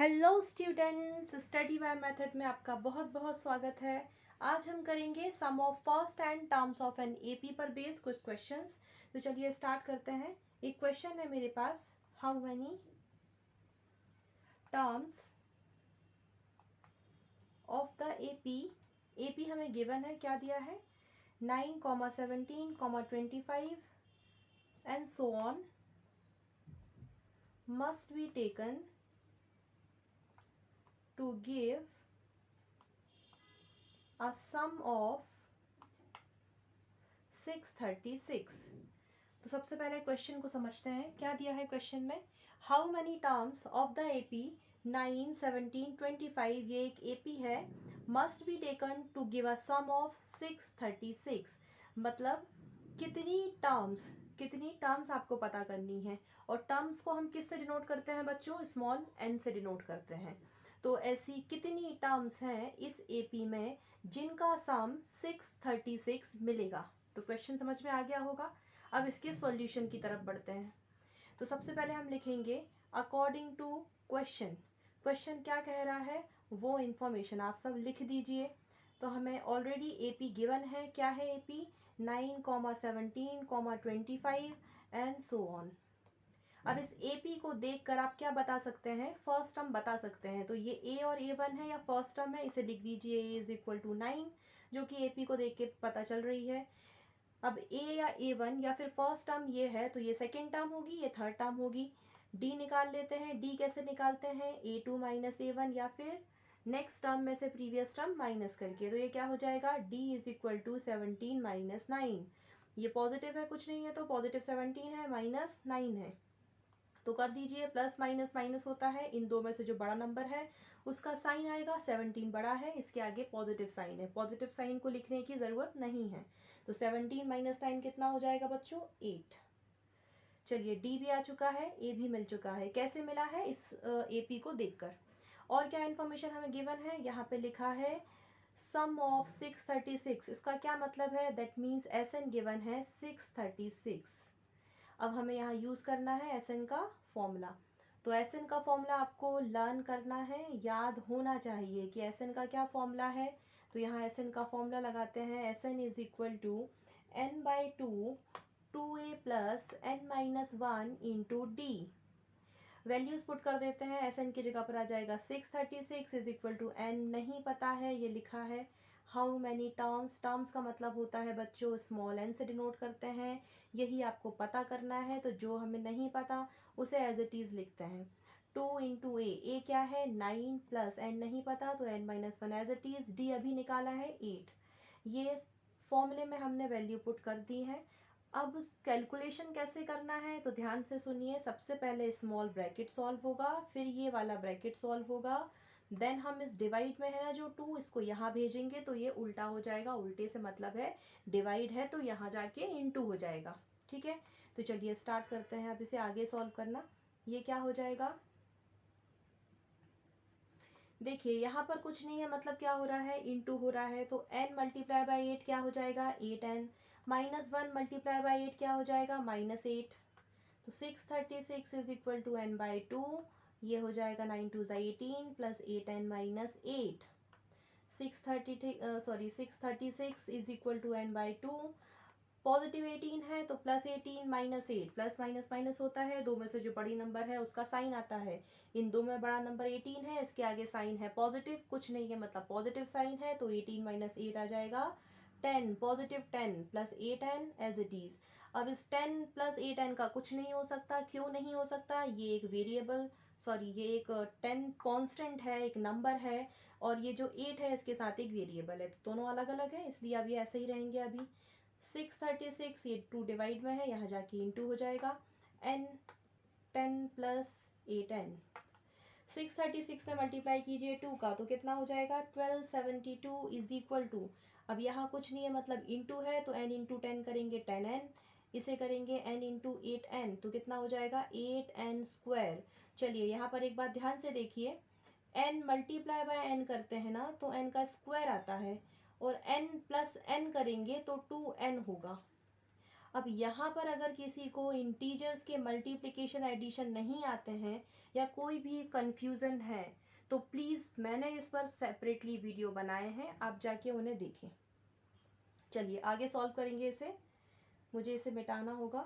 Hello students, study by method में आपका बहुत बहुत स्वागत है। आज हम करेंगे sum of first and terms of an AP पर बेस्ड कुछ क्वेश्चंस। तो चलिए स्टार्ट करते हैं। एक क्वेश्चन है मेरे पास, how many terms of the AP. AP हमें गिवन है, क्या दिया है, 9, 17, 25 and so on must be taken to give a sum of 636। तो सबसे पहले क्वेश्चन को समझते हैं, क्या दिया है क्वेश्चन में। How many terms of the AP 9, 17, 25, ये एक एपी है, must be taken to give a sum of 636। मतलब कितनी टर्म्स आपको पता करनी है। और टर्म्स को हम किससे डिनोट करते हैं बच्चों, स्मॉल एन से डिनोट करते हैं। तो ऐसी कितनी टर्म्स हैं इस एपी में जिनका सम 636 मिलेगा। तो क्वेश्चन समझ में आ गया होगा। अब इसके सॉल्यूशन की तरफ बढ़ते हैं। तो सबसे पहले हम लिखेंगे अकॉर्डिंग टू क्वेश्चन। क्वेश्चन क्या कह रहा है वो इन्फॉर्मेशन आप सब लिख दीजिए। तो हमें ऑलरेडी एपी गिवन है, क्या है एपी, 9, 17, 25 एंड सो ऑन। अब इस एपी को देखकर आप क्या बता सकते हैं, फर्स्ट टर्म बता सकते हैं। तो ये ए और ए1 है या फर्स्ट टर्म है, इसे लिख दीजिए ए इज इक्वल टू 9, जो कि एपी को देख के पता चल रही है। अब ए या ए1 या फिर फर्स्ट टर्म ये है तो ये सेकेंड टर्म होगी, ये थर्ड टर्म होगी। डी निकाल लेते हैं। डी कैसे निकालते हैं, ए2 माइनस ए1 या फिर नेक्स्ट टर्म में से प्रीवियस टर्म माइनस करके। तो ये क्या हो जाएगा, D is equal to 17 minus 9। ये पॉजिटिव है, कुछ नहीं है तो पॉजिटिव 17 है, माइनस 9 है। तो कर दीजिए, प्लस माइनस माइनस होता है, इन दो में से जो बड़ा नंबर है उसका साइन आएगा। 17 बड़ा है, इसके आगे पॉजिटिव साइन है, पॉजिटिव साइन को लिखने की ज़रूरत नहीं है। तो 17 माइनस 9 कितना हो जाएगा बच्चों, 8। चलिए डी भी आ चुका है, ए भी मिल चुका है। कैसे मिला है, इस एपी को देखकर। और क्या इन्फॉर्मेशन हमें गिवन है, यहाँ पे लिखा है सम ऑफ 636। इसका क्या मतलब है, that means S N given है 636। अब हमें यहाँ यूज़ करना है एस एन का फॉर्मूला। तो एस एन का फॉर्मूला आपको लर्न करना है, याद होना चाहिए कि एस एन का क्या फॉर्मूला है। तो यहाँ एस एन का फॉर्मूला लगाते हैं, S N is equal to n/2 2a plus n-1 into D. Values put कर देते हैं, एस एन की जगह पर आ जाएगा 636 इज इक्वल टू एन, नहीं पता है ये लिखा है। हाउ मैनी टर्म्स, टर्म्स का मतलब होता है बच्चों स्मॉल एन से डिनोट करते हैं, यही आपको पता करना है। तो जो हमें नहीं पता उसे एज इट इज़ लिखते हैं। 2 इंटू ए क्या है 9 प्लस एन नहीं पता तो n-1 as it is. D अभी निकाला है 8। ये फॉर्मूले में हमने वैल्यू पुट कर दी है। अब कैलकुलेशन कैसे करना है तो ध्यान से सुनिए। सबसे पहले स्मॉल ब्रैकेट सॉल्व होगा, फिर ये वाला ब्रैकेट सॉल्व होगा, देन हम इस डिवाइड में है ना जो 2, इसको यहाँ भेजेंगे तो ये उल्टा हो जाएगा। उल्टे से मतलब है डिवाइड है तो यहाँ जाके इनटू हो जाएगा, ठीक है। तो चलिए स्टार्ट करते हैं अब इसे आगे सॉल्व करना। ये क्या हो जाएगा, देखिए यहाँ पर कुछ नहीं है, मतलब क्या हो रहा है, इनटू हो रहा है। तो n मल्टीप्लाई बाई 8 क्या हो जाएगा, 8n। -1 मल्टीप्लाई बाई 8 क्या हो जाएगा, -8। तो 636 इज इक्वल टू n/2, ये हो जाएगा 9 2 18 plus 8n minus 8। 636 is equal to n/2। Positive 18 है तो plus 18 minus 8, plus minus minus होता है, दो में से जो बड़ी नंबर है उसका साइन आता है। इन दो में बड़ा नंबर 18 है, इसके आगे साइन है पॉजिटिव, कुछ नहीं है मतलब पॉजिटिव साइन है। तो 18 माइनस 8 आ जाएगा 10, positive 10 plus 8n as it is. अब इस 10 प्लस 8n का कुछ नहीं हो सकता, क्यों नहीं हो सकता, ये एक वेरिएबल, सॉरी ये एक 10 कांस्टेंट है, एक नंबर है, और ये जो 8 है इसके साथ एक वेरिएबल है, तो दोनों अलग अलग है, इसलिए अब ये ऐसे ही रहेंगे। अभी 636 ये 2 डिवाइड में है, यहाँ जाके इंटू हो जाएगा। n 10 प्लस 8n, 636 से मल्टीप्लाई कीजिए 2 का तो कितना हो जाएगा, 1272 इज इक्वल टू, अब यहाँ कुछ नहीं है मतलब इंटू है तो n इंटू 10 करेंगे 10n, इसे करेंगे n इंटू 8n तो कितना हो जाएगा 8n स्क्वायर। चलिए यहाँ पर एक बात ध्यान से देखिए, n मल्टीप्लाई बाय n करते हैं ना तो n का स्क्वायर आता है, और n प्लस n करेंगे तो 2n होगा। अब यहाँ पर अगर किसी को इंटीजर्स के मल्टीप्लिकेशन एडिशन नहीं आते हैं या कोई भी कंफ्यूजन है तो प्लीज़ मैंने इस पर सेपरेटली वीडियो बनाए हैं, आप जाके उन्हें देखें। चलिए आगे सॉल्व करेंगे इसे। मुझे इसे मिटाना होगा।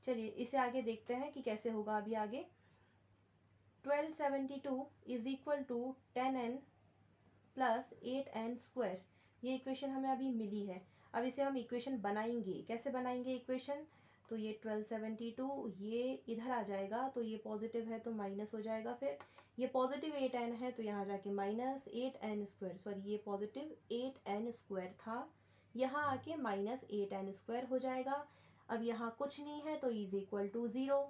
चलिए इसे आगे देखते हैं कि कैसे होगा अभी आगे। 1272 is equal to 10n plus 8n square, ये इक्वेशन हमें अभी मिली है। अब इसे हम इक्वेशन बनाएंगे। कैसे बनाएंगे इक्वेशन? तो ये 1272 ये इधर आ जाएगा, तो ये पॉजिटिव है तो माइनस हो जाएगा, फिर ये पॉजिटिव 8n है तो यहाँ जाके माइनस 8n स्क्वायर, सॉरी ये पॉजिटिव 8n स्क्वायर था, यहाँ आके माइनस 8n स्क्वायर हो जाएगा। अब यहाँ कुछ नहीं है तो इज इक्वल टू 0।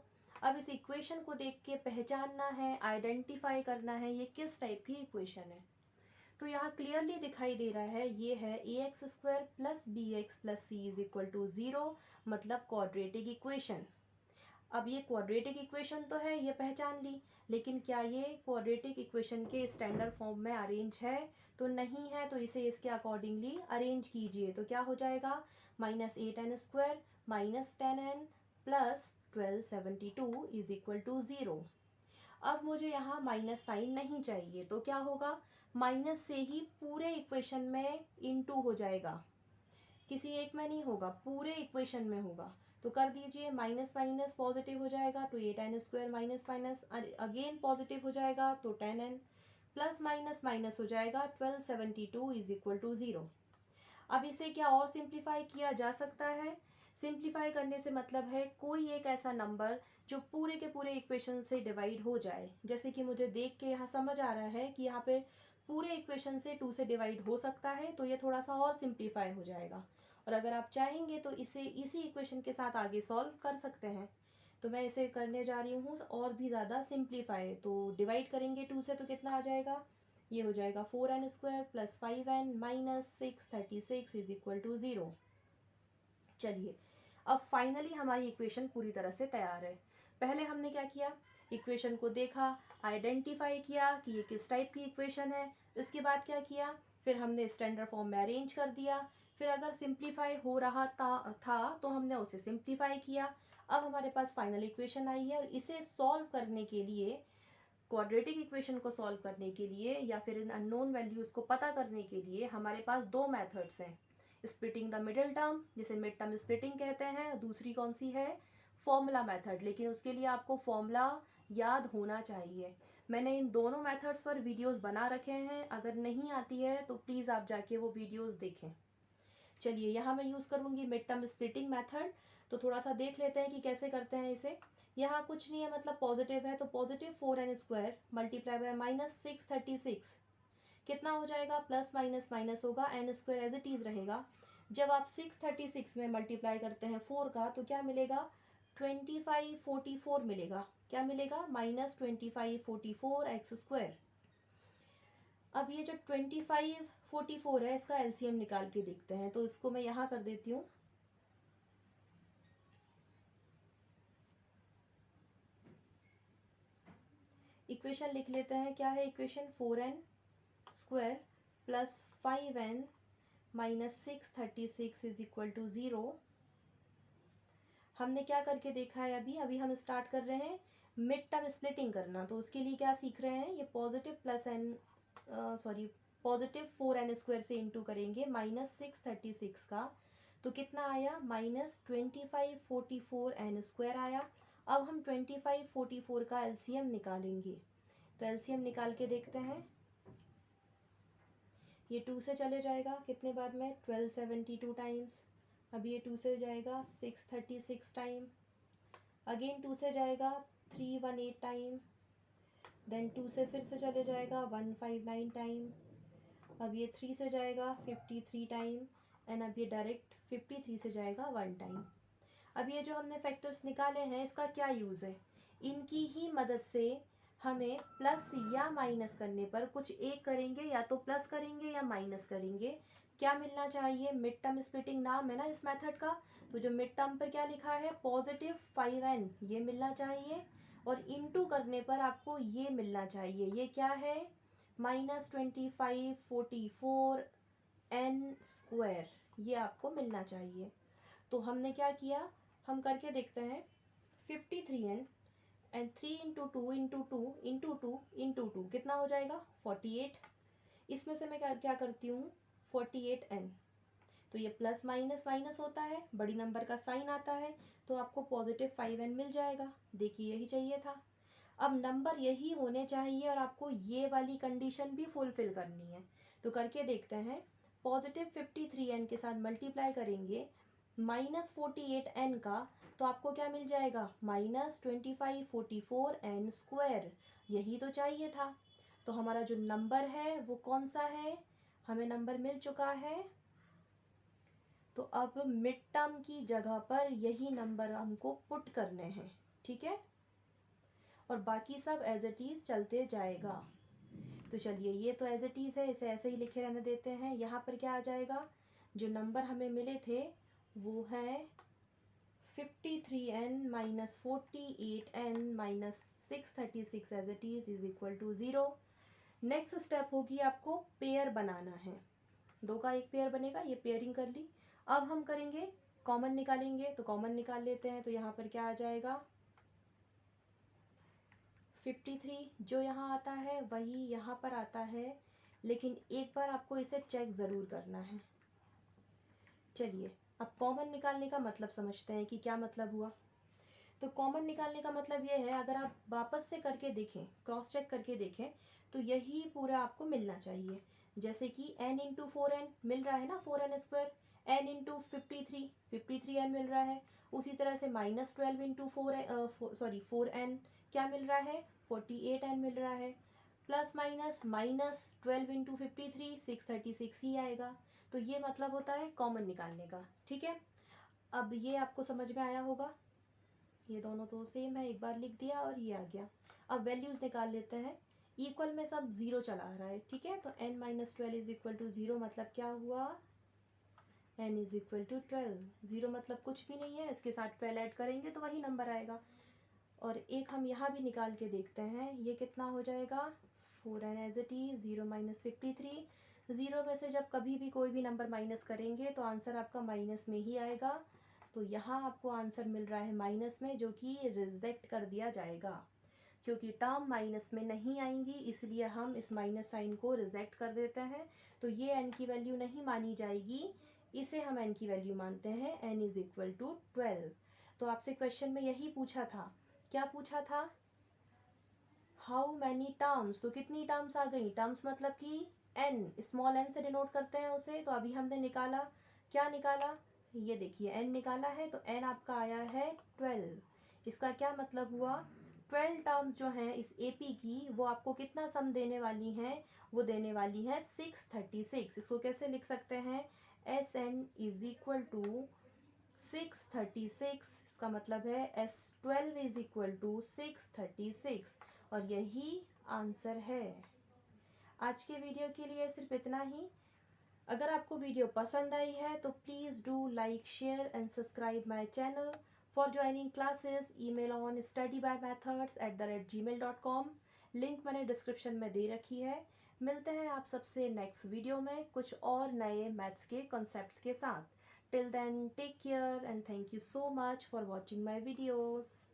अब इस इक्वेशन को देख के पहचानना है, आइडेंटिफाई करना है ये किस टाइप की इक्वेशन है। तो यहाँ क्लियरली दिखाई दे रहा है ये है a x square plus b x plus c is equal to 0, मतलब क्वाड्रेटिक इक्वेशन। अब ये क्वाड्रेटिक इक्वेशन तो है, ये पहचान ली, लेकिन क्या ये क्वाड्रेटिक इक्वेशन के स्टैंडर्ड फॉर्म में अरेंज है? तो नहीं है, तो इसे इसके अकॉर्डिंगली अरेंज कीजिए। तो क्या हो जाएगा? Minus 8n square minus 10n plus 1272 is equal to 0। अब मुझे यहाँ माइनस साइन नहीं चाहिए, तो क्या होगा? माइनस से ही पूरे इक्वेशन में इनटू हो जाएगा, किसी एक में नहीं होगा, पूरे इक्वेशन में होगा। तो कर दीजिए, माइनस माइनस पॉजिटिव हो जाएगा तो 8n square minus minus again positive हो जाएगा तो 10n प्लस माइनस माइनस हो जाएगा 1272 इज इक्वल टू 0। अब इसे क्या और सिंप्लीफाई किया जा सकता है? सिंप्लीफाई करने से मतलब है कोई एक ऐसा नंबर जो पूरे के पूरे इक्वेशन से डिवाइड हो जाए। जैसे कि मुझे देख के यहाँ समझ आ रहा है कि यहाँ पे पूरे इक्वेशन से 2 से डिवाइड हो सकता है, तो ये थोड़ा सा और सिंप्लीफाई हो जाएगा। और अगर आप चाहेंगे तो इसे इसी इक्वेशन के साथ आगे सॉल्व कर सकते हैं। तो मैं इसे करने जा रही हूँ और भी ज़्यादा सिंप्लीफाई। तो डिवाइड करेंगे 2 से तो कितना आ जाएगा? ये हो जाएगा 4n square plus 5n minus 636 is equal to 0। चलिए अब फाइनली हमारी इक्वेशन पूरी तरह से तैयार है। पहले हमने क्या किया? इक्वेशन को देखा, आइडेंटिफाई किया कि ये किस टाइप की इक्वेशन है। इसके बाद क्या किया? फिर हमने स्टैंडर्ड फॉर्म में अरेंज कर दिया। फिर अगर सिंप्लीफाई हो रहा था तो हमने उसे सिंप्लीफाई किया। अब हमारे पास फाइनल इक्वेशन आई है और इसे सॉल्व करने के लिए, क्वाड्रेटिक इक्वेशन को सॉल्व करने के लिए या फिर इन अननोन वैल्यूज़ को पता करने के लिए हमारे पास दो मेथड्स हैं। स्प्लिटिंग द मिडिल टर्म, जिसे मिड टर्म स्प्लिटिंग कहते हैं, दूसरी कौन सी है? Formula method. लेकिन उसके लिए आपको फॉर्मूला याद होना चाहिए। मैंने इन दोनों मेथड्स पर वीडियोस बना रखे हैं, अगर नहीं आती है तो प्लीज़ आप जाके वो वीडियोस देखें। चलिए यहाँ मैं यूज़ करूँगी मिड टर्म स्प्लिटिंग मेथड। तो थोड़ा सा देख लेते हैं कि कैसे करते हैं इसे। यहाँ कुछ नहीं है, मतलब पॉजिटिव है तो positive 4n square multiply by minus 636 कितना हो जाएगा? प्लस माइनस माइनस होगा, N square as it is रहेगा। जब आप 636 में मल्टीप्लाई करते हैं 4 का तो क्या मिलेगा? 2544 मिलेगा। क्या मिलेगा? Minus 2544 x square. अब ये जो 2544 है इसका एलसीएम निकाल के देखते हैं। तो इसको मैं यहाँ कर देती हूँ। इक्वेशन लिख लेते हैं। क्या है equation? 4n square plus 5n minus 636 is equal to 0। हमने क्या करके देखा है? अभी हम स्टार्ट कर रहे हैं मिड टर्म स्प्लिटिंग करना। तो उसके लिए क्या सीख रहे हैं? ये positive plus N sorry positive 4n square से इंटू करेंगे माइनस 636 का, तो कितना आया? माइनस 2544n स्क्वायर आया। अब हम 2544 का एलसीएम निकालेंगे। तो एलसीएम निकाल के देखते हैं। ये 2 से चले जाएगा कितने बार में? 1272 टाइम्स। अब ये 2 से जाएगा 636 टाइम, अगेन 2 से जाएगा 318 टाइम, देन 2 से फिर से चले जाएगा 159 टाइम, अब ये 3 से जाएगा 53 टाइम, एंड अब ये डायरेक्ट 53 से जाएगा 1 टाइम। अब ये जो हमने फैक्टर्स निकाले हैं इसका क्या यूज़ है? इनकी ही मदद से हमें प्लस या माइनस करने पर, कुछ एक करेंगे या तो प्लस करेंगे या माइनस करेंगे, क्या मिलना चाहिए? मिड टर्म स्प्लिटिंग नाम है ना इस मेथड का। तो जो मिड टर्म पर क्या लिखा है? पॉजिटिव 5n, ये मिलना चाहिए। और इनटू करने पर आपको ये मिलना चाहिए। ये क्या है? माइनस 2544 एन स्क्वायर, ये आपको मिलना चाहिए। तो हमने क्या किया, हम करके देखते हैं। 53n and 3 into two into two into two into two कितना हो जाएगा 48। इसमें से मैं क्या क्या करती हूँ 48n, तो ये प्लस माइनस माइनस होता है, बड़ी नंबर का साइन आता है, तो आपको पॉजिटिव 5n मिल जाएगा। देखिए यही चाहिए था। अब नंबर यही होने चाहिए और आपको ये वाली कंडीशन भी फुलफिल करनी है। तो करके देखते हैं। पॉजिटिव 53n के साथ मल्टीप्लाई करेंगे -48n का, तो आपको क्या मिल जाएगा -2544n स्क्वायर। यही तो चाहिए था। तो हमारा जो नंबर है वो कौन सा है, हमें नंबर मिल चुका है। तो अब मिड टर्म की जगह पर यही नंबर हमको पुट करने हैं, ठीक है, और बाकी सब एज इट इज चलते जाएगा। तो चलिए ये तो एज इट इज है, इसे ऐसे ही लिखे रहने देते हैं। यहाँ पर क्या आ जाएगा, जो नंबर हमें मिले थे वो है 53n minus 48n minus 636 as it is equal to 0। Next step होगी आपको पेयर बनाना है, दो का एक पेयर बनेगा, ये पेयरिंग कर ली। अब हम करेंगे कॉमन निकालेंगे, तो कॉमन निकाल लेते हैं। तो यहाँ पर क्या आ जाएगा 53, जो यहाँ आता है वही यहाँ पर आता है, लेकिन एक बार आपको इसे चेक ज़रूर करना है। चलिए अब कॉमन निकालने का मतलब समझते हैं कि क्या मतलब हुआ। तो कॉमन निकालने का मतलब ये है, अगर आप वापस से करके देखें, क्रॉस चेक करके देखें, तो यही पूरा आपको मिलना चाहिए। जैसे कि n इंटू 4n मिल रहा है ना, 4n square, n into 53n मिल रहा है। उसी तरह से -12 इंटू 4n क्या मिल रहा है 48n मिल रहा है। प्लस माइनस -12 इंटू 53 636 ही आएगा। तो ये मतलब होता है कॉमन निकालने का, ठीक है। अब ये आपको समझ में आया होगा, ये दोनों तो सेम है, एक बार लिख दिया और ये आ गया। अब वैल्यूज़ निकाल लेते हैं। इक्वल में सब ज़ीरो चला आ रहा है, ठीक है। तो n minus 12 is equal to 0 मतलब क्या हुआ, n इज इक्वल टू 12। 0 मतलब कुछ भी नहीं है, इसके साथ 12 ऐड करेंगे तो वही नंबर आएगा। और एक हम यहाँ भी निकाल के देखते हैं, ये कितना हो जाएगा 4n as it is 0 minus 53। 0 में से जब कभी भी कोई भी नंबर माइनस करेंगे तो आंसर आपका माइनस में ही आएगा। तो यहाँ आपको आंसर मिल रहा है माइनस में, जो कि रिजेक्ट कर दिया जाएगा, क्योंकि टर्म माइनस में नहीं आएंगी, इसलिए हम इस माइनस साइन को रिजेक्ट कर देते हैं। तो ये n की वैल्यू नहीं मानी जाएगी, इसे हम n की वैल्यू मानते हैं, n इज इक्वल टू 12। तो आपसे क्वेश्चन में यही पूछा था, क्या पूछा था, हाउ मैनी टर्म्स। तो कितनी टर्म्स आ गई, टर्म्स मतलब कि n, स्मॉल n से डिनोट करते हैं उसे। तो अभी हमने निकाला, क्या निकाला, ये देखिए n निकाला है, तो n आपका आया है 12। इसका क्या मतलब हुआ, 12 टर्म्स जो हैं इस AP की, वो आपको कितना सम देने वाली हैं, वो देने वाली है 636। इसको कैसे लिख सकते हैं, SN इज इक्वल टू 636, इसका मतलब है S12 इज इक्वल टू 636, और यही आंसर है। आज के वीडियो के लिए सिर्फ इतना ही। अगर आपको वीडियो पसंद आई है तो please do like, share and subscribe my channel. For joining classes email on studybymethods@gmail.com। Link मैंने डिस्क्रिप्शन में दे रखी है। मिलते हैं आप सबसे नेक्स्ट वीडियो में कुछ और नए मैथ्स के कॉन्सेप्ट्स के साथ। Till then, take care and thank you so much for watching my videos.